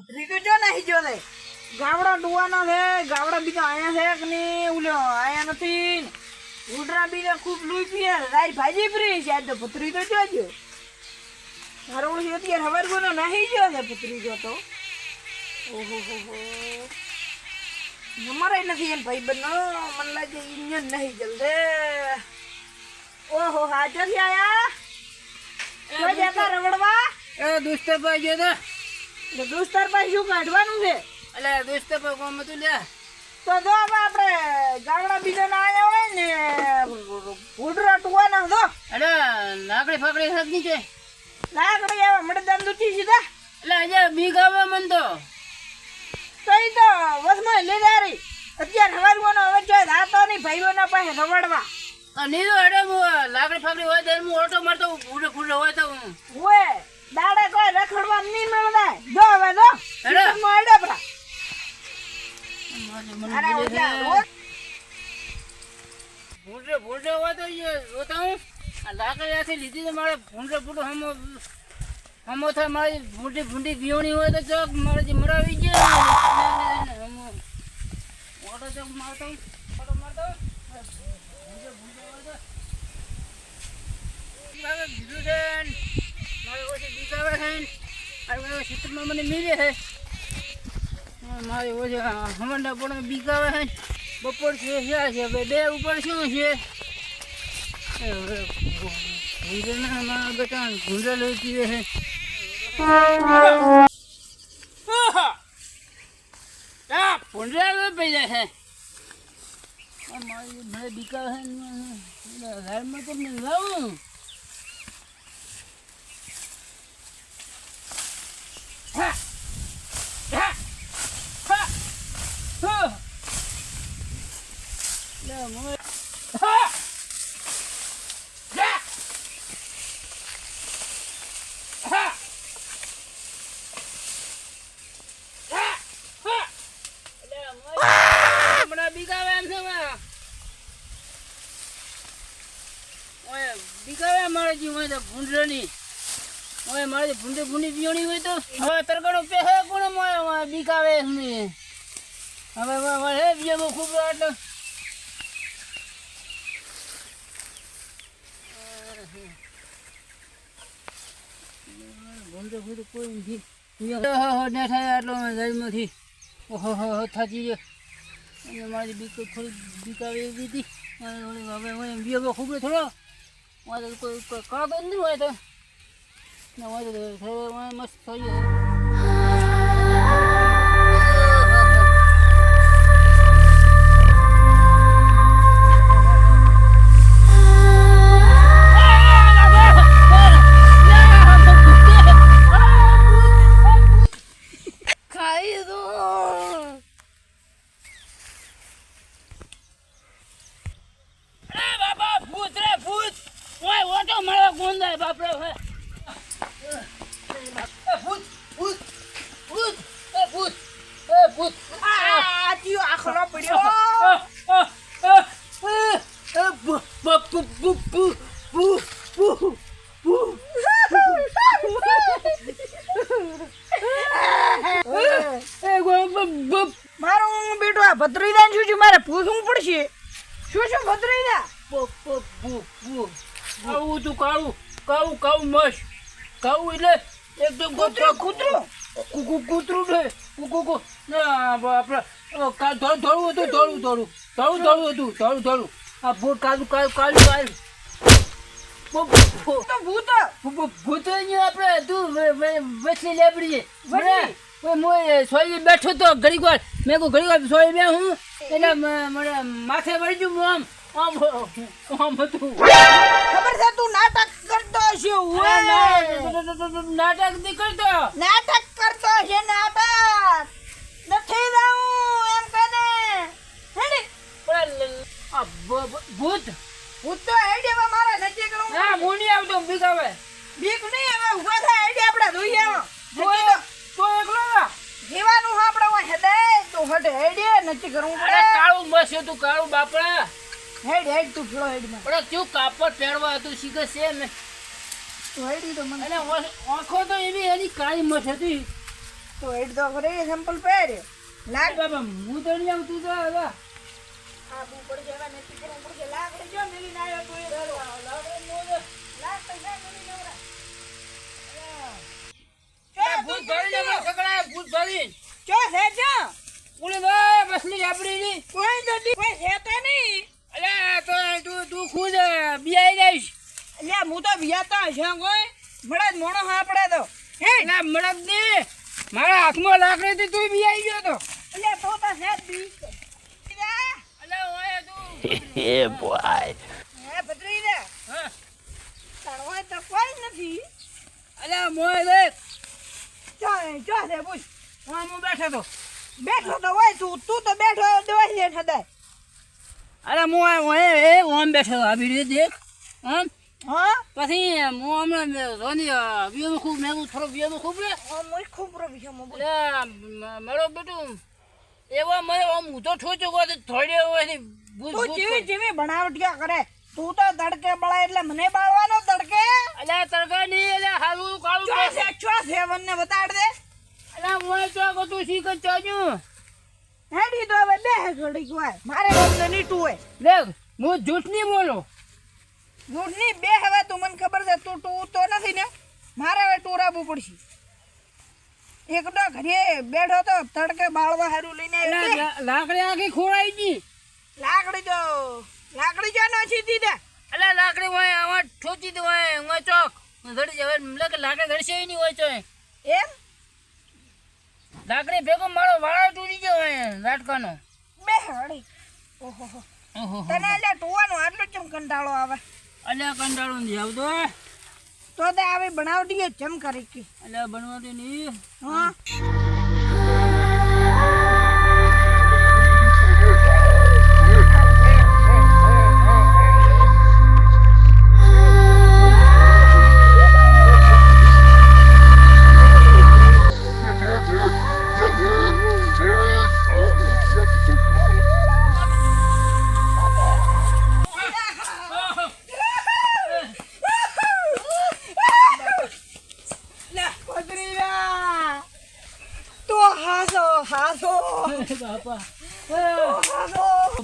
ભત્રી તો જો નહીં જો રે ગાવડા ડુવાના છે ગાવડા બીજા આયા છે કે નહીં ઉલ્યો આયા નથી ઉડરા બીજા ખૂબ લૂઈ પીએ રાઈ ભાજી ફ્રી છે આજ તો ભત્રી તો જોજો મારો અત્યારે હવાર ગોનો નહીં જો છે ભત્રી જો તો ઓહો હો હો નંબર નથી એમ ભાઈ બનો મને લાગે ઇન્જન નહીં જલ્દે ઓહો હાજર આયા જો જતા રવડવા એ દોસ્તર ભાઈ જો તો દોસ્તર ભાઈ શું કાઢવાનું છે અલે દોસ્તર ભાઈ કોમ તું લે તો જો આપણે ગાવડા બીજા ના આયા હોય ને ઉડરા ટુવાના દો અરે લાકડી ફાકડી સબની છે લાકડી આવે મડે દમ દુતી સીધા એટલે આજે બીક આવે મન તો તઈ તો વસમાં લે જારી અત્યારે હવાર ગોનો હવે જોઈ રાતો ની ભાઈઓના પાસે રવડવા અને અરે લાકડી ફાકડી હોય તો હું ઓટો મારતો ફૂડે ફૂડે હોય તો ઓએ દાડે કોઈ રખડવા નહીં મળે જો હવે જો અરે મોડે પરા અરે ઓજા રોજ ફૂડે ફૂડે હોય તો એ જોતા હું આ લાકડી આથી લીધી તો મારે ફૂંડે ફૂડે હમો થાય મારી ફૂંડી પીવણી હોય તો ચોક મારે જે મરાવી ગયા ઓટો ચોક મારતો ઓટો મારતો બીજું છે મારે ઓછી બીક આવે છે અને ક્ષેત્રમાં મને મિલે છે મારે ઓછી હમણાં પણ બીક આવે છે બપોર છે શા છે બે ઉપર શું છે બેટા ભૂંડા લઈ પીવે છે ભૂંડા પી જાય છે મારી મને બીક આવે છે ઘરમાં તો મેં લાવું બીકાવે મારે જી હોય તો ભૂંડની ઓય મારે ભૂંડી પીવણી હોય તો હવે તરકડો પેહે કોણ મારે બીકાવે નહીં હવે હે બીજામાં ખૂબ આટલો ભૂંડે કોઈ નથી ને થાય આટલો જઈમાંથી ઓહો થાકી ગયો અને મારી બીક થોડી બીકાવે એવી હતી હવે બીજામાં ખૂબ થોડો કોઈ કાગળ નહીં હોય તો મસ્ત થઈ ગયો મારું બેટો આ ભત્રીજા શું છે મારે પૂછવું પડશે શું ભત્રીજા કાળું તું કાળું મસ્ત કાળું એટલે એકદમ કૂતરું છે આપણે ધોળું હતું આ ભૂત કાળું ભૂત આપણે તું વચલી લેબડી સોય બેઠો તો ઘડીક વાર મેં કહું ઘડીક વાર સોય બે હું એટલે મને માથે વળી ગયું આમ હતું ખબર છે તું નાટક કરતો છે નાટક નહીં કરતો છે નાટક નથી જાઉં એમ કને હેડી ભૂત તો હેડી હવે મારા નજીક કરું ના હું નહીં આવતો બીક આવે બીક નહીં હવે ઉભા થાય હેડી આપણે ધોઈ આવો તો એકલો ના જીવાનું આપણે હોય હેડે તો હેડી નથી કરવું પડે કાળું બસ તું કાળું બાપડા હેડ તું ફ્લો હેડ માં પણ ક્યું કાપડ પહેરવા હતું શીખે છે ને તો હેડી તો મને અને આંખો તો એવી એની કાળી મઠ હતી તો હેડ તો કરે સેમ્પલ પહેરે લાગ બાપા હું તો નહીં આવું તું તો હવે આબુ પડશે હવે નથી કરવું પડશે લાકડી જો મેલી ના આવ્યો તો એ ધરવા લાકડી નો લાગ પૈસા મેલી નવરા ભૂત ભરી જવા સગડા ભૂત ભરી ચો છે ચો ઓલી ભાઈ મછલી આપડી ની કોઈ નથી કોઈ છે તો નહીં અલે તો તું ખુદ બિયાઈ જઈશ લે હું તો વિયાતા છે કોઈ મળદ મોણો હાપડે તો હે ના મળદ ને મારા હાથમાં લાકડી હતી તું બિયાઈ ગયો તો લે તો છે બી અલે ઓય તું Yeah, boy. હે ભત્રી રે હા તણવા તો કોઈ નથી અલે મોય દેખ ચો ચો છે પૂછ હું બેઠો તો બેઠો તો હોય તું તો બેઠો દવાઈ લે ઠદાય અરે મોય એ ઓમ બેઠો આવી રીતે દેખ આમ હા પછી હું હમણાં રોની વિયો ખૂબ મેં થોડો વિયો ખૂબ રે મોય ખૂબ રવી છે મો અલે મારો બેટું એવા મને આમ ઊંધો ઠોચો ગયો તો થોડી હોય તું જેવી જેવી બનાવટિયા કરે તું તો તડકે બળાય એટલે મને બાળવાનો તડકે અલે તડકા નહીં અલે હારું કાળું ચો સેવન ને બતાડ દે અલે મોય તો તું શીખ ચાજુ હેડી તો હવે બે ઘડી હોય મારે ગમને નીટું હોય દેખ હું જૂઠ નહીં બોલો મૂળની બે હવે તું મને ખબર છે તું તો નથી ને મારે હવે ટોરાબું પડશે એક તો ઘરે બેઠો તો તડકે બાળવા હારું લઈને આવ્યો છે. લાકડી આખી ખોરાઈ ગઈ લાકડી જો નાખી દીધા અલે લાકડી હોય આમાં ઠોચી દે હોય હું ચોક ધડી જાય એટલે લાકડી ધડશે નહીં હોય તો એમ લાકડી ભેગો મારો વાળો તૂટી ગયો હોય લાટકાનો બે હળી ઓહો તને એટલે ટોવાનો આટલો ચમ કંટાળો આવે અલે કંટાળો નથી આવતો તો તે આવી બનાવટી ચમ કરી કે અલે બનવાતી નહીં હા બાપા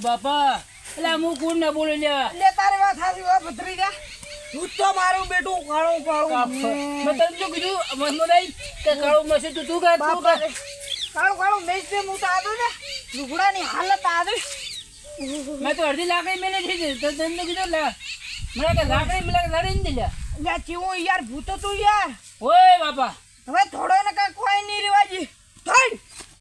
બાપા એટલે હું કોણ ના બોલે લ્યા લે તારી વાત સાચી હોય ભત્રીજા તું તો મારું બેટું કાળું મેં તને શું કીધું મનમોદાઈ કે કાળું મસી તું કે તું કે કાળું મેચ દે હું તો આદું ને લુગડાની હાલત આદું મેં તો અડધી લાકડી મેલે છે તો તને કીધું લે મને કે લાકડી મેલે લડી ને લ્યા લે ચીવું યાર ભૂતો તું યાર ઓય બાપા હવે થોડો ને કાંઈ કોઈ નહીં રેવાજી